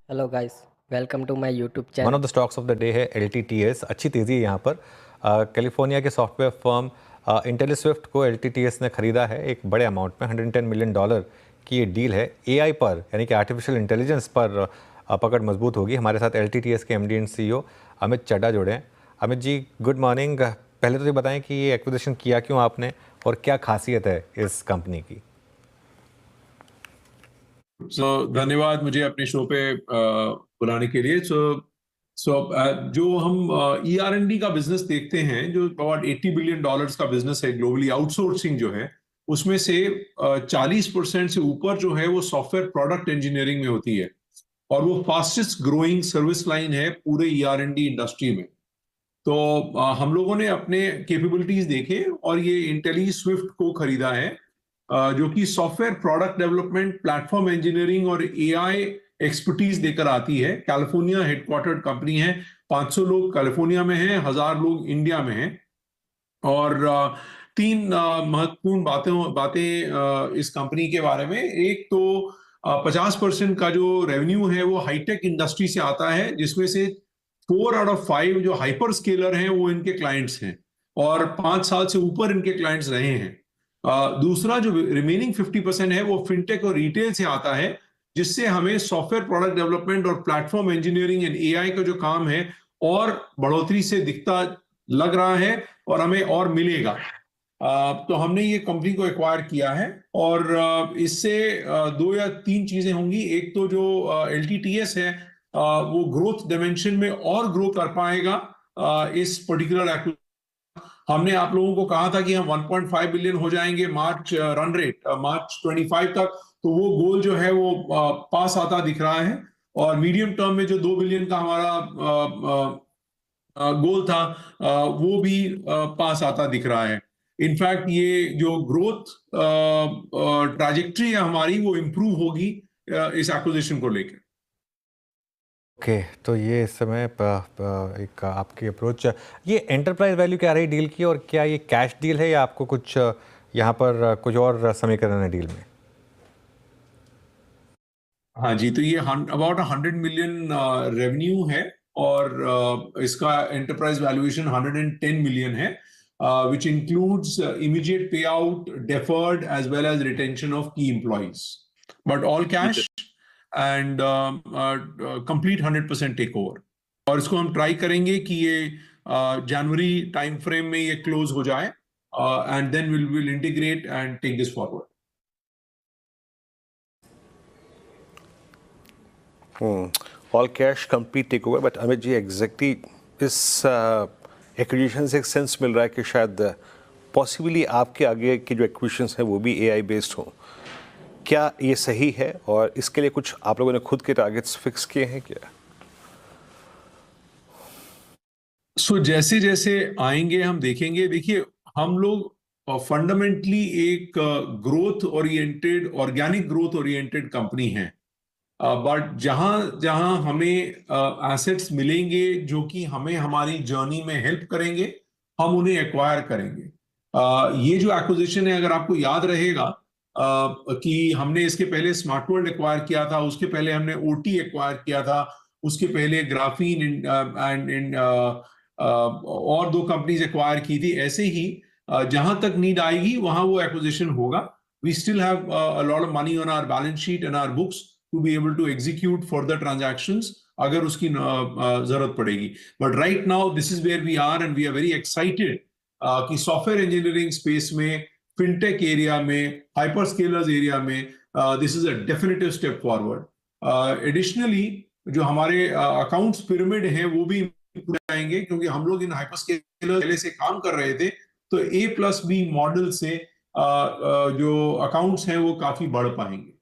Hello guys, welcome to my YouTube one channel. Of the stocks of the day है LTTS। अच्छी तेज़ी है यहाँ पर। कैलिफोर्निया के सॉफ्टवेयर फर्म इंटेलिस्विफ्ट को LTTS ने खरीदा है एक बड़े अमाउंट में। $110 मिलियन की ये डील है। AI पर यानी कि आर्टिफिशियल इंटेलिजेंस पर पकड़ मजबूत होगी। हमारे साथ LTTS के MD and CEO Amit Chadha जुड़े हैं। Amit ji, good morning. पहले तो ये बताएं कि ये एक्विजिशन किया क्यों आपने और क्या खासियत है इस कंपनी की। धन्यवाद मुझे अपने शो पे बुलाने के लिए। जो हम ER&D का बिजनेस देखते हैं, जो अबाउट $80 बिलियन का बिजनेस है ग्लोबली, आउटसोर्सिंग जो है उसमें से 40% से ऊपर जो है वो सॉफ्टवेयर प्रोडक्ट इंजीनियरिंग में होती है, और वो फास्टेस्ट ग्रोइंग सर्विस लाइन है पूरे ER&D इंडस्ट्री में। तो हम लोगों ने अपने कैपेबिलिटीज देखे और ये इंटेलिस्विफ्ट को खरीदा है, जो कि software product development, platform engineering और AI एक्सपर्टीज देकर आती है। कैलिफोर्निया हेडक्वार्टर्ड कंपनी है। 500 लोग कैलिफोर्निया में हैं, 1000 लोग इंडिया में हैं। और तीन महत्वपूर्ण बातें इस कंपनी के बारे में। एक तो 50% का जो रेवेन्यू है वो हाईटेक इंडस्ट्री से आता है, जिसमें से 4 आउट ऑफ 5 जो हाइपर स्केलर हैं वो इनके क्लाइंट्स हैं, और 5 साल से ऊपर इनके क्लाइंट्स रहे हैं। दूसरा जो रिमेनिंग 50% है वो फिनटेक और रिटेल से आता है, जिससे हमें सॉफ्टवेयर प्रोडक्ट डेवलपमेंट और प्लेटफॉर्म इंजीनियरिंग एंड AI का जो काम है और बढ़ोतरी से दिखता लग रहा है, और हमें और मिलेगा। तो हमने ये कंपनी को एक्वायर किया है, और इससे 2 या 3 चीजें होंगी। एक तो जो LTTS है वो ग्रोथ डायमेंशन में और ग्रो कर पाएगा। इस पर्टिकुलर हमने आप लोगों को कहा था कि हम 1.5 बिलियन हो जाएंगे मार्च रन रेट मार्च 25 तक, तो वो गोल जो है वो पास आता दिख रहा है। और मीडियम टर्म में जो 2 बिलियन का हमारा गोल था वो भी पास आता दिख रहा है। इनफैक्ट ये जो ग्रोथ ट्रैजेक्टरी है हमारी, वो इंप्रूव होगी इस एक्विजिशन को लेकर। ओके, तो ये इस समय एक आपकी अप्रोच, ये एंटरप्राइज वैल्यू क्या रही डील की, और क्या ये कैश डील है या आपको कुछ यहाँ पर कुछ और समीकरण है डील में? हाँ जी, तो ये अबाउट 100 मिलियन रेवेन्यू है, और इसका एंटरप्राइज वैल्यूएशन 110 मिलियन है, which includes immediate payout, deferred, as well as retention of key employees, but all cash and complete 100% takeover। और इसको हम ट्राई करेंगे कि ये जनवरी टाइम फ्रेम में ये क्लोज हो जाए, and then will integrate and take this forward. All cash complete take over. But Amit ji, exactly इस एक्विजिशन से एक सेंस मिल रहा है कि शायद पॉसिबली आपके आगे के जो एक्विजिशंस हैं वो भी AI बेस्ड हों। क्या ये सही है, और इसके लिए कुछ आप लोगों ने खुद के टारगेट्स फिक्स किए हैं क्या? जैसे जैसे आएंगे हम देखेंगे। देखिए, हम लोग फंडामेंटली एक growth oriented, organic growth oriented company है, बट जहां जहां हमें एसेट्स मिलेंगे जो कि हमें हमारी जर्नी में हेल्प करेंगे, हम उन्हें एक्वायर करेंगे। ये जो एक्विजिशन है, अगर आपको याद रहेगा कि हमने इसके पहले स्मार्ट वर्ल्ड एक्वायर किया था, उसके पहले हमने OT एक्वायर किया था, उसके पहले ग्राफीन एंड और 2 कंपनीज एक्वायर की थी। ऐसे ही जहां तक नीड आएगी वहां वो एक्विजिशन होगा। We still have a lot of money on our balance sheet and our books to be able to execute further transactions अगर उसकी जरूरत पड़ेगी। But right now this is where we are, and we are very excited कि software engineering space में, fintech area में, hyperscalers area में this is a definitive step forward. Additionally जो हमारे अकाउंट्स पिरामिड हैं वो भी पूरे आएंगे, क्योंकि हम लोग इन हाइपर स्केलर पहले से काम कर रहे थे, तो A+B मॉडल से जो अकाउंट्स हैं वो काफी बढ़ पाएंगे।